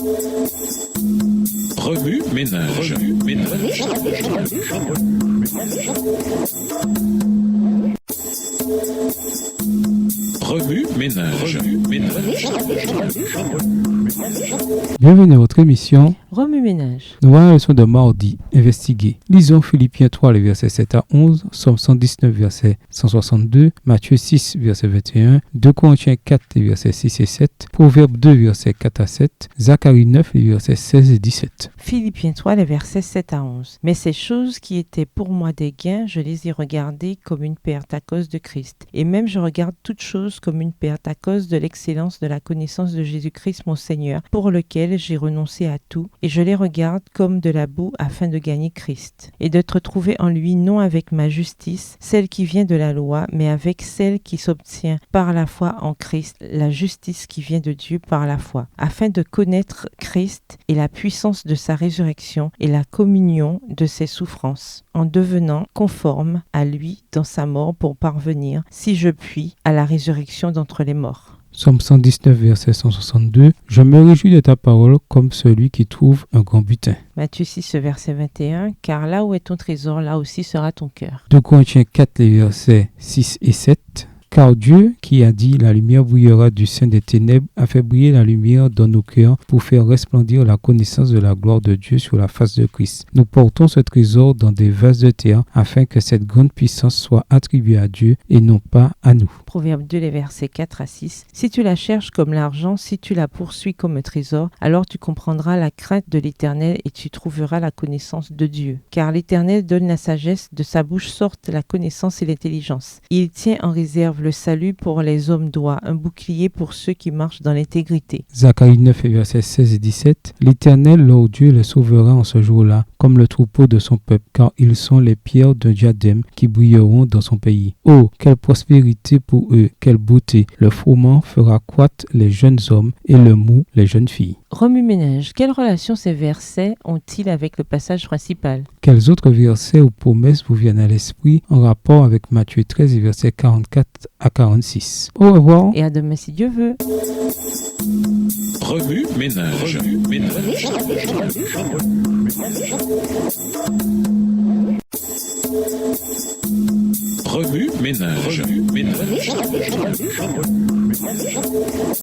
Remue ménage. Remue ménage. Bienvenue à votre émission Remue ménage. Nous voilà la leçon de mardi, investiguer. Lisons Philippiens 3, les versets 7 à 11, Somme 119, verset 162, Matthieu 6, verset 21, 2 Corinthiens 4, les versets 6 et 7, Proverbe 2, versets 4 à 7, Zacharie 9, les versets 16 et 17. Philippiens 3, les versets 7 à 11. Mais ces choses qui étaient pour moi des gains, je les ai regardées comme une perte à cause de Christ. Et même je regarde toutes choses comme une perte à cause de l'excellence de la connaissance de Jésus-Christ mon Seigneur, pour lequel j'ai renoncé à tout, et je les regarde comme de la boue afin de gagner Christ, et de te trouver en lui non avec ma justice, celle qui vient de la loi, mais avec celle qui s'obtient par la foi en Christ, la justice qui vient de Dieu par la foi, afin de connaître Christ et la puissance de sa résurrection et la communion de ses souffrances, en devenant conforme à lui dans sa mort pour parvenir, si je puis, à la résurrection d'entre les morts. Somme 119, verset 162, Je me réjouis de ta parole comme celui qui trouve un grand butin. Matthieu 6, verset 21, car là où est ton trésor, là aussi sera ton cœur. 2 Corinthiens 4, les versets 6 et 7, Car Dieu, qui a dit « La lumière brillera du sein des ténèbres », a fait briller la lumière dans nos cœurs pour faire resplendir la connaissance de la gloire de Dieu sur la face de Christ. Nous portons ce trésor dans des vases de terre afin que cette grande puissance soit attribuée à Dieu et non pas à nous. Proverbe 2, les versets 4 à 6. Si tu la cherches comme l'argent, si tu la poursuis comme un trésor, alors tu comprendras la crainte de l'Éternel et tu trouveras la connaissance de Dieu. Car l'Éternel donne la sagesse, de sa bouche sortent la connaissance et l'intelligence. Il tient en réserve le salut pour les hommes droits, un bouclier pour ceux qui marchent dans l'intégrité. Zacharie 9, versets 16 et 17. L'Éternel, leur Dieu, les sauvera en ce jour-là, comme le troupeau de son peuple, car ils sont les pierres d'un diadème qui brilleront dans son pays. Oh, quelle prospérité pour eux, quelle beauté! Le froment fera croître les jeunes hommes et le mou les jeunes filles. Remue ménage. Quelle relation ces versets ont-ils avec le passage principal? Quels autres versets ou promesses vous viennent à l'esprit en rapport avec Matthieu 13, versets 44 à 46? Au revoir. Et à demain si Dieu veut. Remue ménage. Remue ménage.